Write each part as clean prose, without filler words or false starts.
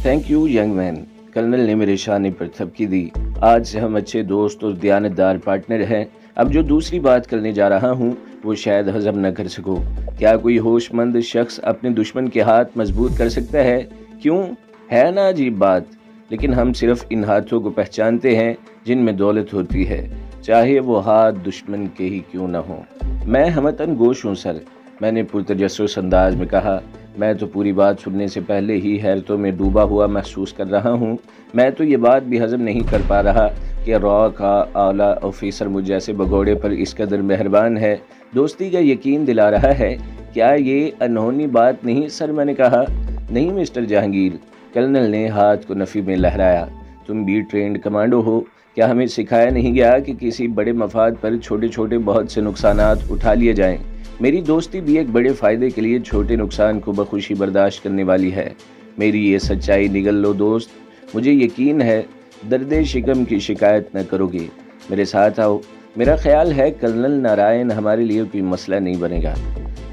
Thank you young man. Colonel ने मेरे शाने पर थपकी दी। आज से हम अच्छे दोस्त और दियानतदार पार्टनर हैं। अब जो दूसरी बात करने जा रहा हूँ वो शायद हजम न कर सको। क्या कोई होशमंद शख्स अपने दुश्मन के हाथ मजबूत कर सकता है? क्यों? है ना अजीब बात। लेकिन हम सिर्फ इन हाथों को पहचानते हैं जिनमें दौलत होती है, चाहे वो हाथ दुश्मन के ही क्यों न हो। मैं हमतन गोश हूँ सर, मैंने पुरतजस्सुस अंदाज में कहा। मैं तो पूरी बात सुनने से पहले ही हैरतों में डूबा हुआ महसूस कर रहा हूँ। मैं तो ये बात भी हजम नहीं कर पा रहा कि रॉ का आला ऑफिसर मुझ जैसे भगोड़े पर इस कदर मेहरबान है, दोस्ती का यकीन दिला रहा है। क्या ये अनहोनी बात नहीं सर? मैंने कहा। नहीं मिस्टर जहांगीर, कर्नल ने हाथ को नफ़ी में लहराया। तुम भी ट्रेंड कमांडो हो। क्या हमें सिखाया नहीं गया कि किसी बड़े मफाद पर छोटे छोटे बहुत से नुकसानात उठा लिए जाएं? मेरी दोस्ती भी एक बड़े फ़ायदे के लिए छोटे नुकसान को बखुशी बर्दाश्त करने वाली है। मेरी ये सच्चाई निगल लो दोस्त। मुझे यकीन है दर्द शिकम की शिकायत न करोगे। मेरे साथ आओ। मेरा ख्याल है कर्नल नारायण हमारे लिए कोई मसला नहीं बनेगा।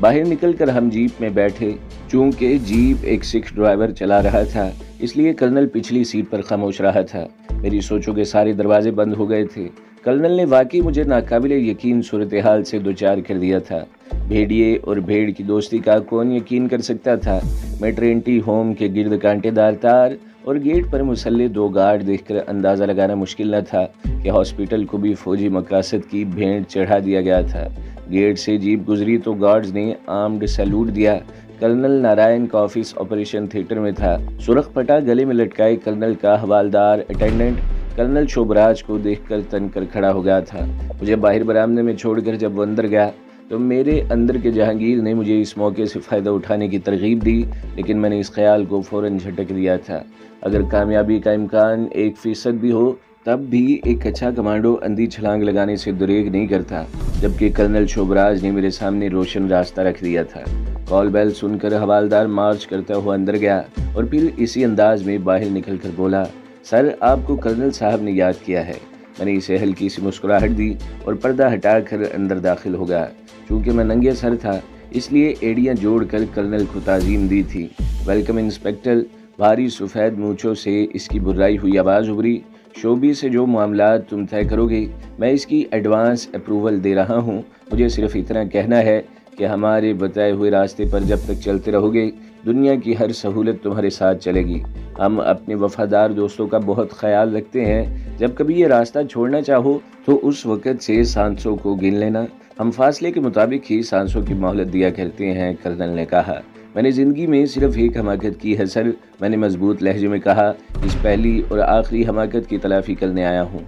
बाहर निकलकर हम जीप में बैठे। चूंकि जीप एक सिख ड्राइवर चला रहा था, इसलिए कर्नल पिछली सीट पर खामोश रहा था। मेरी सोचों के सारे दरवाजे बंद हो गए थे। कर्नल ने वाकई मुझे नाकाबिले यकीन सूरत हाल से दो चार कर दिया था। भेड़िए और भेड़ की दोस्ती का कौन यकीन कर सकता था? मैटरनिटी होम के गिर्द कांटेदार तार और गेट पर मुसल्ले दो गार्ड देखकर अंदाज़ा लगाना मुश्किल न था कि हॉस्पिटल को भी फौजी मकासद की भेंट चढ़ा दिया गया था। गेट से जीप गुजरी तो गार्ड्स ने आर्म्ड सैल्यूट दिया। कर्नल नारायण का ऑफिस ऑपरेशन थिएटर में था। सुरख पटा गले में लटकाए कर्नल का हवालदार अटेंडेंट कर्नल शोभराज को देखकर तन कर खड़ा हो गया था। मुझे बाहर बरामदे में छोड़कर जब वो अंदर गया तो मेरे अंदर के जहांगीर ने मुझे इस मौके से फ़ायदा उठाने की तरगीब दी, लेकिन मैंने इस ख्याल को फ़ौरन झटक दिया था। अगर कामयाबी का इम्कान 1% भी हो तब भी एक अच्छा कमांडो अंधी छलांग लगाने से दुरेग नहीं करता, जबकि कर्नल शोभराज ने मेरे सामने रोशन रास्ता रख दिया था। कॉल बेल सुनकर हवालदार मार्च करता हुआ अंदर गया और फिर इसी अंदाज में बाहर निकल कर बोला, सर आपको कर्नल साहब ने याद किया है। मैंने इसे हल्की सी मुस्कुराहट दी और पर्दा हटाकर अंदर दाखिल हो गया। चूँकि मैं नंगे सर था, इसलिए एड़ियाँ जोड़कर कर्नल को ताज़ीम दी थी। Welcome inspector. भारी सफ़ेद मूँछों से इसकी बुर्राई हुई आवाज़ उभरी। शोबी से जो मामला तुम तय करोगे, मैं इसकी एडवांस अप्रूवल दे रहा हूँ। मुझे सिर्फ इतना कहना है कि हमारे बताए हुए रास्ते पर जब तक चलते रहोगे, दुनिया की हर सहूलत तुम्हारे साथ चलेगी। हम अपने वफादार दोस्तों का बहुत ख्याल रखते हैं। जब कभी ये रास्ता छोड़ना चाहो तो उस वक़्त से सांसों को गिन लेना। हम फासले के मुताबिक ही सांसों की मोहलत दिया करते हैं, कर्नल ने कहा। मैंने ज़िंदगी में सिर्फ एक हमाकत की है सर, मैंने मजबूत लहजे में कहा। इस पहली और आखिरी हमाकत की तलाफ़ी करने आया हूँ।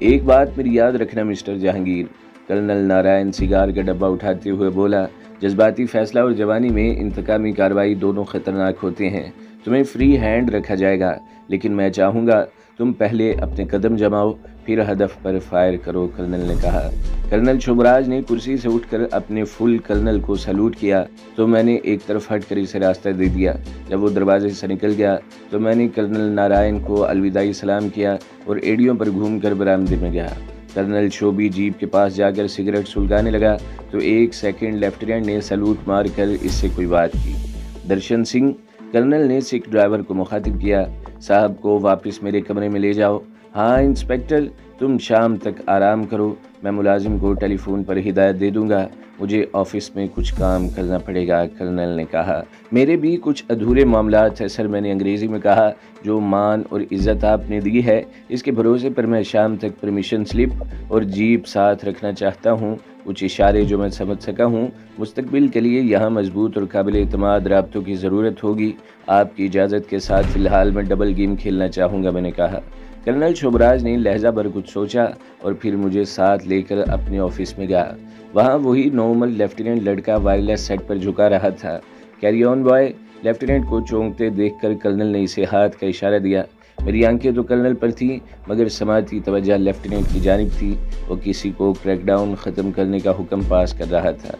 एक बात मेरी याद रखना mister Jahangir. Colonel Narayan cigar का डब्बा उठाते हुए बोला, जज्बाती फैसला और जवानी में इंतकामी कार्रवाई दोनों ख़तरनाक होते हैं। तुम्हें फ्री हैंड रखा जाएगा, लेकिन मैं चाहूँगा तुम पहले अपने कदम जमाओ, फिर हदफ पर फायर करो, कर्नल ने कहा। कर्नल शोभराज ने कुर्सी से उठकर अपने फुल कर्नल को सैल्यूट किया तो मैंने एक तरफ हटकर इसे रास्ता दे दिया। जब वो दरवाजे से निकल गया तो मैंने कर्नल नारायण को अलविदाई सलाम किया और एड़ियों पर घूमकर बरामदे में गया। कर्नल शोभी जीप के पास जाकर सिगरेट सुलगाने लगा तो एक सेकंड लेफ्टिनेंट ने सैल्यूट मारकर इससे कोई बात की। दर्शन सिंह, कर्नल ने सिख ड्राइवर को मुखातिब किया, साहब को वापस मेरे कमरे में ले जाओ। हाँ इंस्पेक्टर, तुम शाम तक आराम करो, मैं मुलाजिम को टेलीफोन पर हिदायत दे दूंगा। मुझे ऑफिस में कुछ काम करना पड़ेगा, कर्नल ने कहा। मेरे भी कुछ अधूरे मामलात हैं सर, मैंने अंग्रेज़ी में कहा। जो मान और इज़्ज़त आपने दी है, इसके भरोसे पर मैं शाम तक परमिशन स्लिप और जीप साथ रखना चाहता हूँ। कुछ इशारे जो मैं समझ सका हूँ। मुस्तकबिल के लिए यहाँ मजबूत और काबिल एतमाद राब्तों की ज़रूरत होगी। आपकी इजाज़त के साथ फ़िलहाल मैं डबल गेम खेलना चाहूँगा, मैंने कहा। कर्नल शोभराज ने लहजा भर कुछ सोचा और फिर मुझे साथ लेकर अपने ऑफिस में गया। वहाँ वही नॉर्मल लेफ्टिनेंट लड़का वायरलेस सेट पर झुका रहा था। Carry on boy. लेफ्टिनेंट को चौंकते देखकर कर्नल ने इसे हाथ का इशारा दिया। मेरी आंखें तो कर्नल पर थी, मगर समाती तवज्जो लेफ्टिनेंट की जानिब थी। वो किसी को क्रैकडाउन ख़त्म करने का हुक्म पास कर रहा था।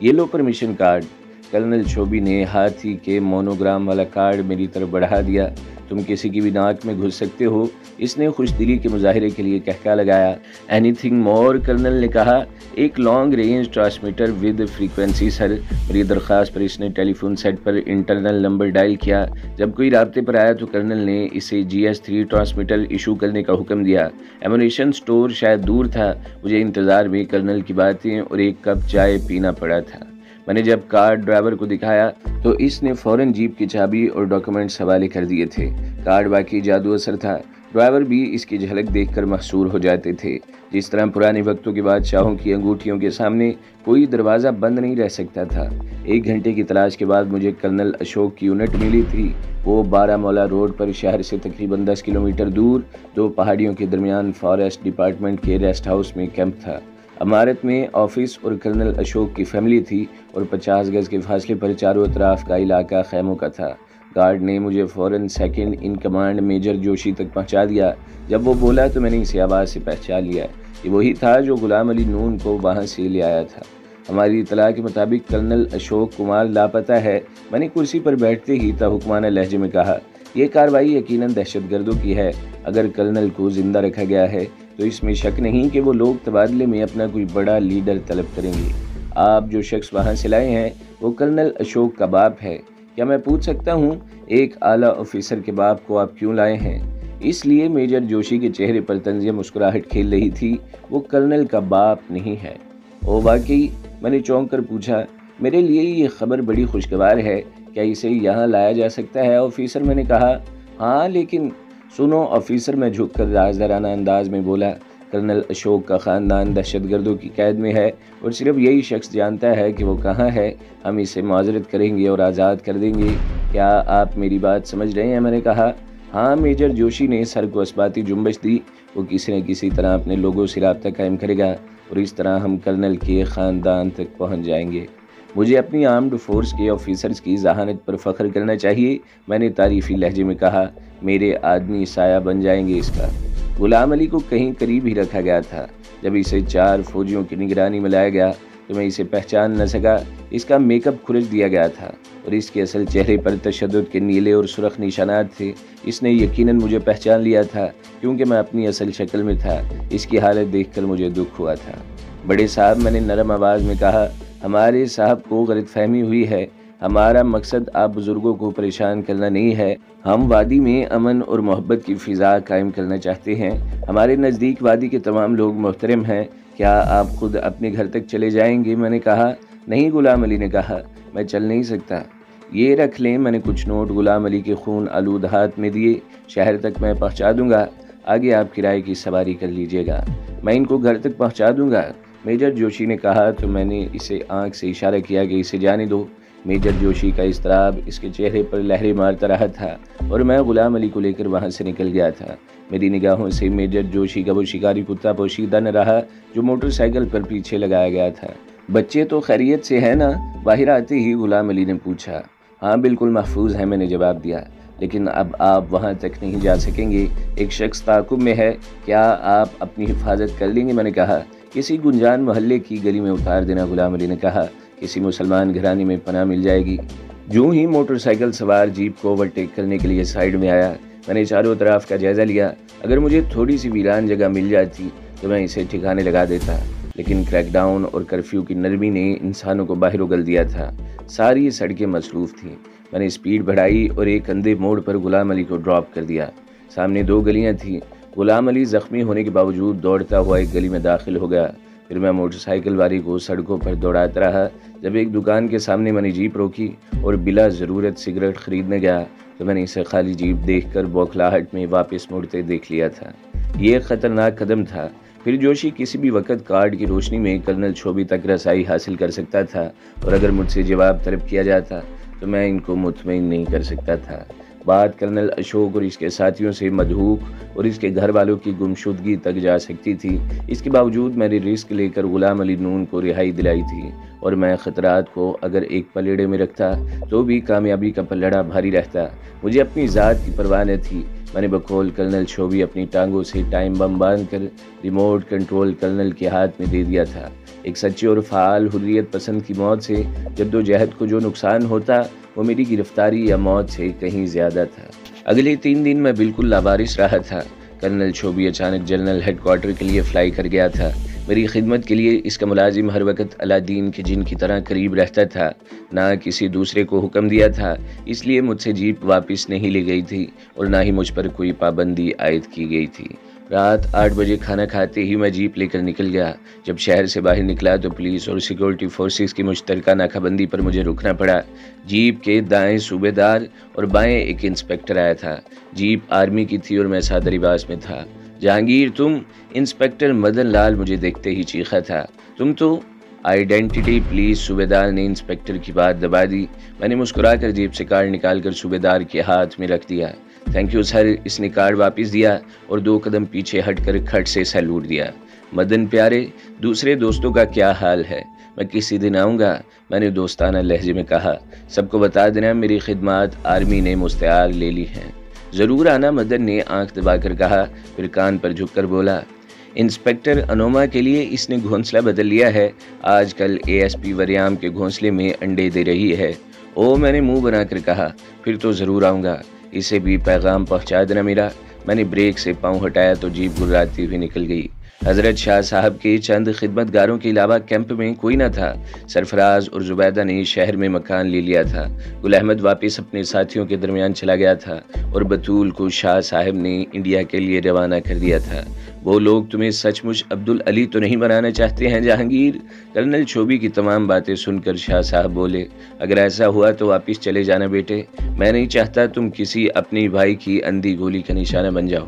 ये लो परमिशन कार्ड। कर्नल शोभी ने हाथी के मोनोग्राम वाला कार्ड मेरी तरफ बढ़ा दिया। तुम किसी की भी नाक में घुस सकते हो, इसने खुशदिली के मुजाहरे के लिए कहका लगाया। एनीथिंग मोर, कर्नल ने कहा। एक long range transmitter with frequency sir. मेरी दरख्वास्त पर इसने टेलीफोन सेट पर इंटरनल नंबर डायल किया। जब कोई राब्ते पर आया तो कर्नल ने इसे GS3 ट्रांसमीटर इशू करने का हुक्म दिया। एमुनेशन स्टोर शायद दूर था। मुझे इंतज़ार में कर्नल की बातें और एक कप चाय पीना पड़ा था। मैंने जब कार ड्राइवर को दिखाया तो इसने फौरन जीप की चाबी और डॉक्यूमेंट्स हवाले कर दिए थे। कार्ड वाकई जादू असर था। ड्राइवर भी इसकी झलक देखकर महसूर हो जाते थे। जिस तरह पुराने वक्तों के बादशाहों की अंगूठियों के सामने कोई दरवाज़ा बंद नहीं रह सकता था। 1 घंटे की तलाश के बाद मुझे कर्नल अशोक की यूनिट मिली थी। वो बारामूला रोड पर शहर से तकरीबन 10 किलोमीटर दूर 2 पहाड़ियों के दरमियान फॉरेस्ट डिपार्टमेंट के रेस्ट हाउस में कैंप था। इमारत में ऑफिस और कर्नल अशोक की फैमिली थी और 50 गज के फासले पर चारों तरफ का इलाका खैमों का था। गार्ड ने मुझे फौरन second in command major Joshi तक पहुंचा दिया। जब वो बोला तो मैंने इसे आवाज़ से पहचान लिया। ये वही था जो गुलाम अली नून को वहां से ले आया था। हमारी इतला के मुताबिक कर्नल अशोक कुमार लापता है। मैंने कुर्सी पर बैठते ही तहुकमाना लहजे में कहा, यह कार्रवाई यकीनन दहशतगर्दों की है। अगर कर्नल को जिंदा रखा गया है तो इसमें शक नहीं कि वो लोग तबादले में अपना कोई बड़ा लीडर तलब करेंगे। आप जो शख्स वहाँ से लाए हैं वो कर्नल अशोक का बाप है। क्या मैं पूछ सकता हूँ एक आला ऑफिसर के बाप को आप क्यों लाए हैं? इसलिए मेजर जोशी के चेहरे पर तंज़िया मुस्कुराहट खेल रही थी। वो कर्नल का बाप नहीं है। ओ वाकई? मैंने चौंक कर पूछा। मेरे लिए ये खबर बड़ी खुशगवार है। क्या इसे यहाँ लाया जा सकता है ऑफिसर? मैंने कहा। हाँ लेकिन सुनो ऑफिसर, मैं झुककर राजदाराना अंदाज में बोला। कर्नल अशोक का ख़ानदान दहशतगर्दों की कैद में है और सिर्फ यही शख्स जानता है कि वो कहाँ है। हम इसे माजरत करेंगे और आज़ाद कर देंगे। क्या आप मेरी बात समझ रहे हैं? मैंने कहा। हाँ। मेजर जोशी ने सर को इस्बाती जुम्बश दी। वो किसी न किसी तरह अपने लोगों से राब्ता कायम करेगा और इस तरह हम कर्नल के ख़ानदान तक पहुँच जाएंगे। मुझे अपनी आर्म्ड फोर्स के ऑफिसर्स की जहानत पर फ़ख्र करना चाहिए, मैंने तारीफ़ी लहजे में कहा। मेरे आदमी साया बन जाएंगे इसका। गुलाम अली को कहीं करीब ही रखा गया था। जब इसे 4 फौजियों की निगरानी में लाया गया तो मैं इसे पहचान न सका। इसका मेकअप खुरच दिया गया था और इसके असल चेहरे पर तशद्दुद के नीले और सुर्ख निशानात थे। इसने यकीनन मुझे पहचान लिया था क्योंकि मैं अपनी असल शक्ल में था। इसकी हालत देखकर मुझे दुख हुआ था। बड़े साहब, मैंने नरम आवाज़ में कहा, हमारे साहब को गलतफहमी हुई है। हमारा मकसद आप बुजुर्गों को परेशान करना नहीं है। हम वादी में अमन और मोहब्बत की फ़िज़ा कायम करना चाहते हैं। हमारे नज़दीक वादी के तमाम लोग मोहतरम हैं। क्या आप खुद अपने घर तक चले जाएंगे? मैंने कहा। नहीं, गुलाम अली ने कहा, मैं चल नहीं सकता। ये रख लें। मैंने कुछ नोट गुलाम अली के खून आलूद हाथ में दिए। शहर तक मैं पहुँचा दूँगा, आगे आप किराए की सवारी कर लीजिएगा। मैं इनको घर तक पहुँचा दूँगा, मेजर जोशी ने कहा। तो मैंने इसे आंख से इशारा किया कि इसे जाने दो। मेजर जोशी का इस्तराब इसके चेहरे पर लहरें मारता रहा था और मैं गुलाम अली को लेकर वहां से निकल गया था। मेरी निगाहों से मेजर जोशी का वो शिकारी कुत्ता पोशीदा न रहा जो मोटरसाइकिल पर पीछे लगाया गया था। बच्चे तो खैरियत से है ना? बाहर आते ही गुलाम अली ने पूछा। हाँ बिल्कुल महफूज है, मैंने जवाब दिया। लेकिन अब आप वहाँ तक नहीं जा सकेंगे। एक शख्स ताक़ुब में है। क्या आप अपनी हिफाजत कर लेंगे? मैंने कहा। किसी गुंजान मोहल्ले की गली में उतार देना, गुलाम अली ने कहा। किसी मुसलमान घराने में पनाह मिल जाएगी। जो ही मोटरसाइकिल सवार जीप को ओवरटेक करने के लिए साइड में आया, मैंने चारों तरफ का जायज़ा लिया। अगर मुझे थोड़ी सी वीरान जगह मिल जाती तो मैं इसे ठिकाने लगा देता, लेकिन क्रैकडाउन और कर्फ्यू की नरमी ने इंसानों को बाहर उगल दिया था। सारी सड़कें मसरूफ़ थीं। मैंने स्पीड बढ़ाई और एक अंधे मोड़ पर गुलाम अली को ड्रॉप कर दिया। सामने 2 गलियाँ थीं। गुलाम अली ज़ख्मी होने के बावजूद दौड़ता हुआ एक गली में दाखिल हो गया। फिर मैं मोटरसाइकिल वाली को सड़कों पर दौड़ाता रहा। जब एक दुकान के सामने मैंने जीप रोकी और बिला ज़रूरत सिगरेट ख़रीदने गया तो मैंने इसे खाली जीप देखकर बौखलाहट में वापस मुड़ते देख लिया था। ये ख़तरनाक कदम था। फिर जोशी किसी भी वक्त कार्ड की रोशनी में कर्नल शोभी तक रसाई हासिल कर सकता था और अगर मुझसे जवाब तलब किया जाता तो मैं इनको मुतमईन नहीं कर सकता था। बात कर्नल अशोक और इसके साथियों से मधूक और इसके घर वालों की गुमशुदगी तक जा सकती थी। इसके बावजूद मैंने रिस्क लेकर गुलाम अली नून को रिहाई दिलाई थी और मैं ख़तरात को अगर एक पलेड़े में रखता तो भी कामयाबी का पलड़ा भारी रहता। मुझे अपनी ज़ात की परवाह न थी। मैंने बकौल कर्नल शोभी अपनी टांगों से टाइम बम बांध कर रिमोट कंट्रोल कर्नल के हाथ में दे दिया था। ایک سچے اور فعال حریت پسند کی موت سے جدوجہد کو جو نقصان ہوتا وہ میری گرفتاری یا موت سے کہیں زیادہ تھا۔ اگلے 3 دن میں بالکل لابارش رہا تھا۔ کرنل شوبی اچانک جنرل ہیڈ کوارٹر کے لیے فلائی کر گیا تھا۔ میری خدمت کے لیے اس کا ملازم ہر وقت علادین کے جن کی طرح قریب رہتا تھا، نہ کسی دوسرے کو حکم دیا تھا، اس لیے مجھ سے جیپ واپس نہیں لی گئی تھی اور نہ ہی مجھ پر کوئی پابندی عائد کی گئی تھی۔ رات 8 بجے کھانا کھاتے ہی میں جیپ لے کر نکل گیا۔ جب شہر سے باہر نکلا تو پولیس اور سیکورٹی فورسز کی مشترکہ ناکہ بندی پر مجھے رکنا پڑا۔ جیپ کے دائیں صوبے دار اور بائیں ایک انسپیکٹر آیا تھا۔ جیپ آرمی کی تھی اور میں سادہ لباس میں تھا۔ جہانگیر تم؟ انسپیکٹر مدن لال مجھے دیکھتے ہی چیخا تھا۔ تم تو آئیڈینٹی پولیس؟ صوبے دار نے انسپیکٹر کی بات دبا دی۔ میں نے مسکرا کر جیب سے کارڈ نکال کر صوبے دار کے ہاتھ میں رکھ دیا۔ Thank you sir. اس نے کارڈ واپس دیا اور 2 قدم پیچھے ہٹ کر کھٹ سے سیلوٹ دیا۔ مدن پیارے، دوسرے دوستوں کا کیا حال ہے؟ میں کسی دن آؤں گا، میں نے دوستانہ لہجے میں کہا۔ سب کو بتا دینا میری خدمات آرمی نے مستعار لے لی ہیں۔ ضرور آنا، مدن نے آنکھ دبا کر کہا، پھر کان پر جھک کر بولا۔ انسپیکٹر انوما کے لیے اس نے گھونسلہ بدل لیا ہے، آج کل ASP وریام کے گھونسلے میں انڈے دے رہی ہے۔ او، میں نے منہ بنا کر کہا، پھر تو ضرور آؤں گا، اسے بھی پیغام پہنچا دینا میرا۔ میں نے بریک سے پاؤں ہٹایا تو جیپ گراتی ہوئی نکل گئی۔ حضرت شاہ صاحب کے چند خدمتگاروں کے علاوہ کیمپ میں کوئی نہ تھا۔ سرفراز اور زبیدہ نے شہر میں مکان لے لیا تھا۔ گل احمد واپس اپنے ساتھیوں کے درمیان چلا گیا تھا اور بطول کو شاہ صاحب نے انڈیا کے لیے روانہ کر دیا تھا۔ وہ لوگ تمہیں سچ مچ عبدالعلی تو نہیں بنانا چاہتے ہیں جہانگیر؟ کرنل شوبی کی تمام باتیں سن کر شاہ صاحب بولے، اگر ایسا ہوا تو واپس چلے جانا بیٹے، میں نہیں چاہتا تم کسی اپنے بھائی کی اندھی گولی کا نشانہ بن جاؤ۔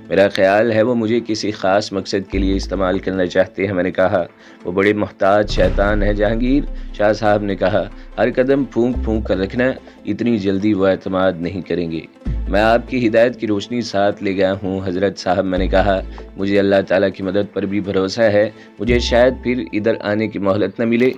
میرا خیال ہے وہ مجھے کسی خاص مقصد کے لیے استعمال کرنا چاہتے ہیں، میں نے کہا۔ وہ بڑے محتاط شیطان ہے جہانگیر، شاہ صاحب نے کہا، ہر قدم پھونک پھونک کر رکھنا، اتنی جلدی وہ اعتماد نہیں کریں گے۔ میں آپ کی ہدایت کی روشنی ساتھ لے گیا ہوں حضرت صاحب، میں نے کہا۔ مجھے اللہ تعالیٰ کی مدد پر بھی بھروسہ ہے، مجھے شاید پھر ادھر آنے کی مہلت نہ ملے۔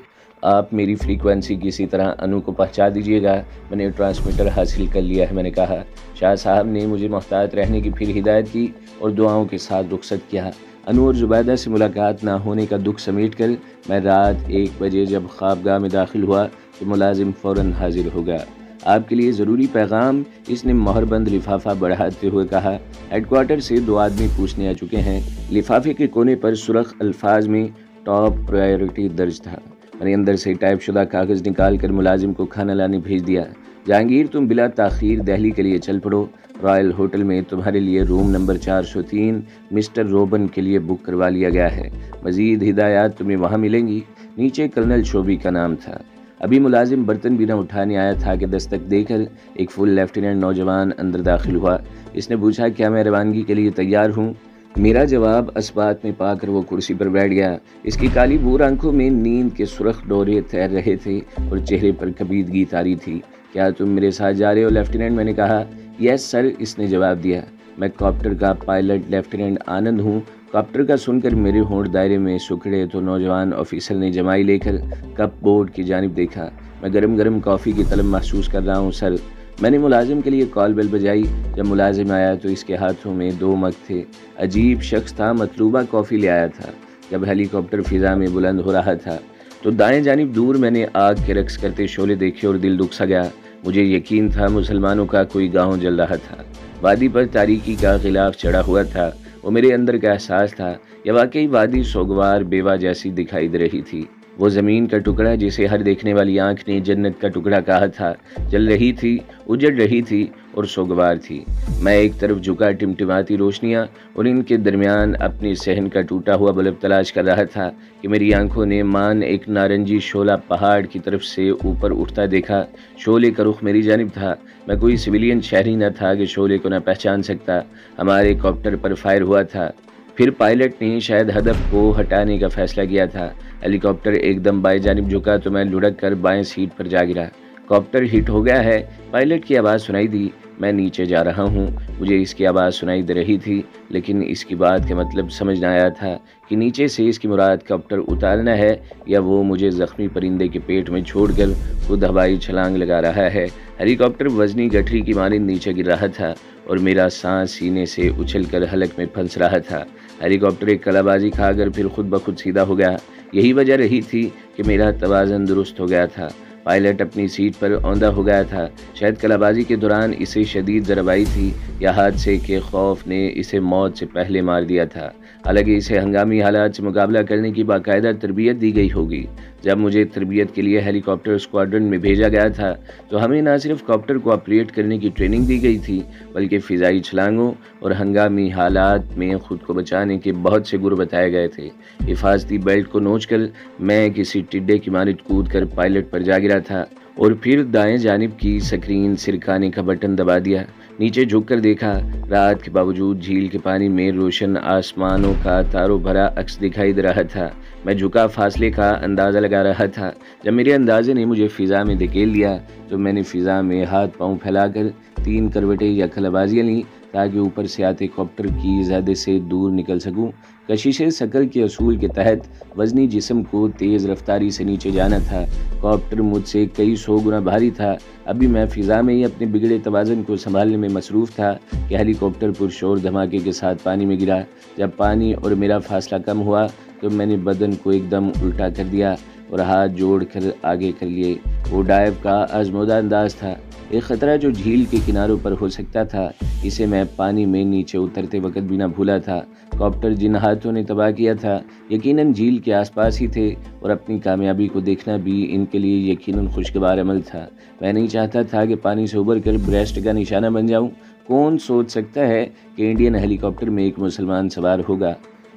آپ میری فریکوینسی کسی طرح انو کو پہنچا دیجیے گا، میں نے ٹرانسمیٹر حاصل کر لیا ہے، میں نے کہا۔ شاہ صاحب نے مجھے محتاط رہنے کی پھر ہدایت کی اور دعاؤں کے ساتھ رخصت کیا۔ انو اور زبیدہ سے ملاقات نہ ہونے کا دکھ سمیٹ کر میں رات 1 بجے جب خوابگاہ میں داخل ہوا تو ملازم فوراً حاضر ہو گیا۔ آپ کے لیے ضروری پیغام، اس نے مہر بند لفافہ بڑھاتے ہوئے کہا۔ ہیڈ کوارٹر سے 2 آدمی پوچھنے آ چکے ہیں۔ لفافے کے کونے پر سرخ الفاظ میں ٹاپ پرائیورٹی درج تھا۔ میں نے اندر سے ٹائپ شدہ کاغذ نکال کر ملازم کو کھانا لانے بھیج دیا۔ جہانگیر تم بلا تاخیر دہلی کے لیے چل پڑو، رائل ہوٹل میں تمہارے لیے روم نمبر 403 مسٹر روبن کے لیے بک کروا لیا گیا ہے۔ مزید ہدایات تمہیں وہاں ملیں گی۔ نیچے کرنل شوبی کا نام تھا۔ ابھی ملازم برتن بھی نہ اٹھانے آیا تھا کہ دستک دے کر ایک فل لیفٹیننٹ نوجوان اندر داخل ہوا۔ اس نے پوچھا، کیا میں روانگی کے لیے تیار ہوں؟ میرا جواب اسبات میں پا کر وہ کرسی پر بیٹھ گیا۔ اس کی کالی بور آنکھوں میں نیند کے سرخ ڈورے تیر رہے تھے اور چہرے پر کبیدگی طاری تھی۔ کیا تم میرے ساتھ جا رہے ہو لیفٹیننٹ؟ میں نے کہا۔ یس سر، اس نے جواب دیا۔ میں کاپٹر کا پائلٹ لیفٹیننٹ آنند ہوں۔ کاپٹر کا سن کر میرے ہونٹ دائرے میں سکڑے تو نوجوان آفیسر نے جمائی لے کر کپ بورڈ کی جانب دیکھا۔ میں گرم گرم کافی کی طلب محسوس کر رہا ہوں سر۔ میں نے ملازم کے لیے کال بیل بجائی۔ جب ملازم آیا تو اس کے ہاتھوں میں 2 مگ تھے۔ عجیب شخص تھا، مطلوبہ کافی لے آیا تھا۔ جب ہیلی کاپٹر فضا میں بلند ہو رہا تھا تو دائیں جانب دور میں نے آگ کے رقص کرتے شعلے دیکھے اور دل دکھ سا گیا۔ مجھے یقین تھا مسلمانوں کا کوئی گاؤں جل رہا تھا۔ وادی پر تاریکی کا غلاف چڑھا ہوا تھا۔ وہ میرے اندر کا احساس تھا۔ یہ واقعی وادی سوگوار بیوہ جیسی دکھائی دے رہی تھی۔ وہ زمین کا ٹکڑا جسے ہر دیکھنے والی آنکھ نے جنت کا ٹکڑا کہا تھا، جل رہی تھی، اجڑ رہی تھی اور سوگوار تھی۔ میں ایک طرف جھکا ٹمٹماتی روشنیاں اور ان کے درمیان اپنی صحن کا ٹوٹا ہوا بلب تلاش کر رہا تھا کہ میری آنکھوں نے مان ایک نارنجی شعلہ پہاڑ کی طرف سے اوپر اٹھتا دیکھا۔ شعلے کا رخ میری جانب تھا۔ میں کوئی سویلین شہری نہ تھا کہ شعلے کو نہ پہچان سکتا۔ ہمارے کاپٹر پر فائر ہوا تھا۔ پھر پائلٹ نے شاید ہدف کو ہٹانے کا فیصلہ کیا تھا۔ ہیلی کاپٹر ایک دم بائیں جانب جھکا تو میں لڑک کر بائیں سیٹ پر جا گرا۔ کاپٹر ہٹ ہو گیا ہے، پائلٹ کی آواز سنائی دی۔ میں نیچے جا رہا ہوں۔ مجھے اس کی آواز سنائی دے رہی تھی لیکن اس کی بات کا مطلب سمجھ نہ آیا تھا کہ نیچے سے اس کی مراد کاپٹر اتارنا ہے یا وہ مجھے زخمی پرندے کے پیٹ میں چھوڑ کر خود ہوائی چھلانگ لگا رہا ہے۔ ہیلی کاپٹر وزنی گٹھری کی مانند نیچے گر رہا تھا اور میرا سانس سینے سے اچھل کر حلق میں پھنس رہا تھا۔ ہیلی کاپٹر ایک کلا بازی کھا کر پھر خود بخود سیدھا ہو گیا۔ यही वजह रही थी कि मेरा तवाज़ुन दुरुस्त हो गया था। पायलट अपनी सीट पर औंधा हो गया था। शायद कलाबाजी के दौरान इसे शदीद ज़रब आई थी या हादसे के खौफ ने इसे मौत से पहले मार दिया था। हालांकि इसे हंगामी हालात से मुकाबला करने की बाकायदा तरबियत दी गई होगी। जब मुझे तरबियत के लिए हेलीकॉप्टर स्क्वाड्रन में भेजा गया था तो हमें न सिर्फ कॉप्टर को ऑपरेट करने की ट्रेनिंग दी गई थी, बल्कि फ़िज़ाई छलांगों और हंगामी हालात में ख़ुद को बचाने के बहुत से गुर बताए गए थे। हिफाजती बेल्ट को नोचकर मैं किसी टिड्डे की मानित कूद कर पायलट पर जा गिरा था और फिर दाएं जानिब की स्क्रीन सिरकाने का बटन दबा दिया। नीचे झुककर देखा, रात के बावजूद झील के पानी में रोशन आसमानों का तारों भरा अक्स दिखाई दे रहा था। मैं झुका फासले का अंदाज़ा लगा रहा था। जब मेरे अंदाजे ने मुझे फ़िज़ा में धकेल लिया तो मैंने फ़िज़ा में हाथ पांव फैलाकर 3 करवटें या खलाबाजियाँ लीं ताकि ऊपर से आते कॉप्टर की ज़्यादा से दूर निकल सकूं। कशिश सकल के असूल के तहत वज़नी जिस्म को तेज़ रफ्तारी से नीचे जाना था। कॉप्टर मुझसे कई 100 गुना भारी था। अभी मैं फ़िज़ा में ही अपने बिगड़े तवाज़ुन को संभालने में मसरूफ़ था कि हेलीकॉप्टर पुरशोर धमाके के साथ पानी में गिरा। जब पानी और मेरा फासला कम हुआ तो मैंने बदन को एकदम उल्टा कर दिया और हाथ जोड़ कर आगे कर लिए। वो डाइव का आजमूदा अंदाज था। एक ख़तरा जो झील के किनारों पर हो सकता था, इसे मैं पानी में नीचे उतरते वक्त भी न भूला था। कॉप्टर जिन हाथों ने तबाह किया था यकीनन झील के आसपास ही थे और अपनी कामयाबी को देखना भी इनके लिए यकीनन खुशगवार अमल था। मैं नहीं चाहता था कि पानी से उबर कर ब्रेस्ट का निशाना बन जाऊं। कौन सोच सकता है कि इंडियन हेलीकॉप्टर में एक मुसलमान सवार होगा।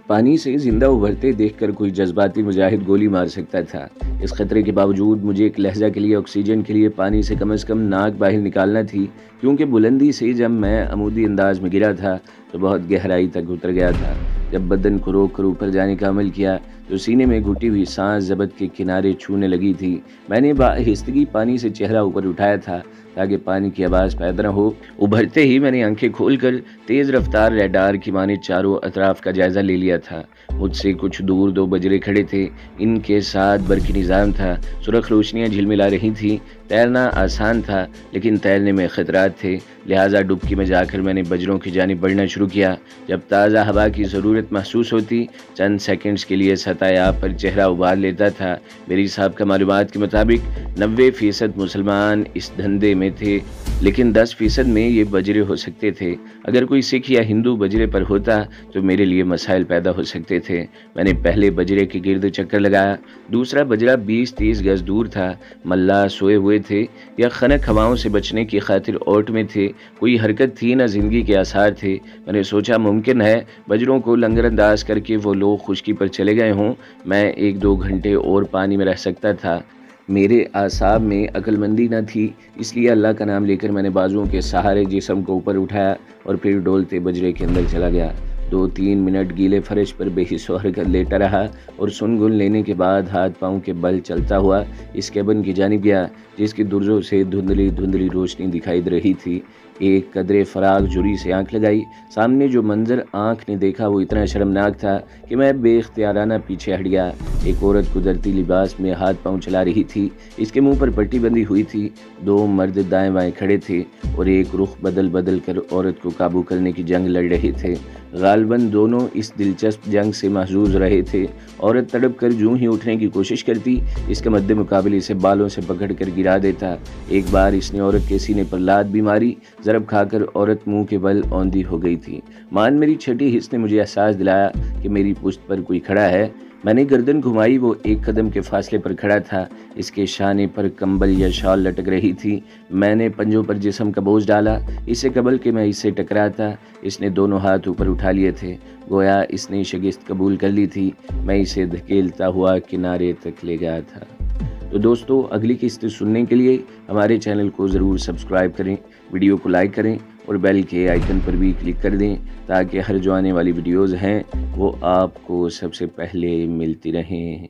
पानी से जिंदा उभरते देखकर कोई जज्बाती मुजाहिद गोली मार सकता था। इस खतरे के बावजूद मुझे एक लहजा के लिए ऑक्सीजन के लिए पानी से कम से कम नाक बाहर निकालना थी, क्योंकि बुलंदी से जब मैं अमूदी अंदाज में गिरा था तो बहुत गहराई तक उतर गया था। जब बदन को रोक कर ऊपर जाने का अमल किया तो सीने में घुटी हुई सांस जबत के किनारे छूने लगी थी। मैंने बाहिस्तगी पानी से चेहरा ऊपर उठाया था ताकि पानी की आवाज़ पैदा न हो। उभरते ही मैंने आंखें खोलकर तेज़ रफ्तार रडार की माने चारों अतराफ का जायज़ा ले लिया था। मुझसे कुछ दूर 2 बजरे खड़े थे। इनके साथ बरकी निज़ाम था। सुरख रोशनियाँ झिलमिला रही थीं। तैरना आसान था लेकिन तैरने में ख़तरात थे, लिहाजा डुबकी में जाकर मैंने बजरों की जानिब बढ़ना शुरू किया। जब ताज़ा हवा की ज़रूरत महसूस होती, चंद सेकंड्स के लिए सतह आब पर चेहरा उबार लेता था। मेरी साबिक़ा मालूमात के मुताबिक 90% मुसलमान इस धंधे में थे, लेकिन 10% में ये बजरे हो सकते थे। अगर कोई सिख या हिंदू बजरे पर होता तो मेरे लिए मसाइल पैदा हो सकते थे। मैंने पहले बजरे के गिर्द चक्कर लगाया। दूसरा बजरा 20-30 गज दूर था। मल्लाह सोए हुए थे या खनक हवाओं से बचने की खातिर ओट में थे। कोई हरकत थी न जिंदगी के आसार थे। मैंने सोचा मुमकिन है बजरों को लंगरअंदाज करके वो लोग खुशकी पर चले गए हों। मैं 1-2 घंटे और पानी में रह सकता था। मेरे आसाब में अक्लमंदी न थी, इसलिए अल्लाह का नाम लेकर मैंने बाजुओं के सहारे जिस्म को ऊपर उठाया और फिर डोलते बजरे के अंदर चला गया। 2-3 मिनट गीले फर्श पर बेहिस्सो हरकत लेटा रहा और सुनगुन लेने के बाद हाथ पांव के बल चलता हुआ इस केबिन की जानिब गया, जिसकी दुर्जों से धुंधली धुंधली रोशनी दिखाई दे रही थी। एक कदरे फराग जुरी से आंख लगाई। सामने जो मंजर आंख ने देखा वो इतना शर्मनाक था कि मैं बेख्तियाराना पीछे हट गया। एक औरत कुदरती लिबास में हाथ पांव चला रही थी। इसके मुंह पर पट्टी बंधी हुई थी। 2 मर्द दाएं बाएं खड़े थे और एक रुख बदल बदल कर औरत को काबू करने की जंग लड़ रहे थे। गालबन दोनों इस दिलचस्प जंग से महजूज रहे थे। औरत तड़प कर जूं ही उठने की कोशिश करती, इसके मद्दे मुकाबले इसे बालों से पकड़ कर गिरा देता। एक बार इसने औरत के सीने पर लात भी मारी। ज़रब खाकर औरत मुंह के बल औंधी हो गई थी। मान मेरी छठी हिस्स ने मुझे एहसास दिलाया कि मेरी पुश्त पर कोई खड़ा है। मैंने गर्दन घुमाई। वो 1 कदम के फासले पर खड़ा था। इसके शाने पर कंबल या शॉल लटक रही थी। मैंने पंजों पर जिस्म का बोझ डाला। इससे कबल के मैं इससे टकराता, इसने दोनों हाथ ऊपर उठा लिए थे, गोया इसने शिकस्त कबूल कर ली थी। मैं इसे धकेलता हुआ किनारे तक ले गया था। तो दोस्तों, अगली किस्त सुनने के लिए हमारे चैनल को ज़रूर सब्सक्राइब करें, वीडियो को लाइक करें और बेल के आइकन पर भी क्लिक कर दें ताकि हर जो आने वाली वीडियोज़ हैं वो आपको सबसे पहले मिलती रहें।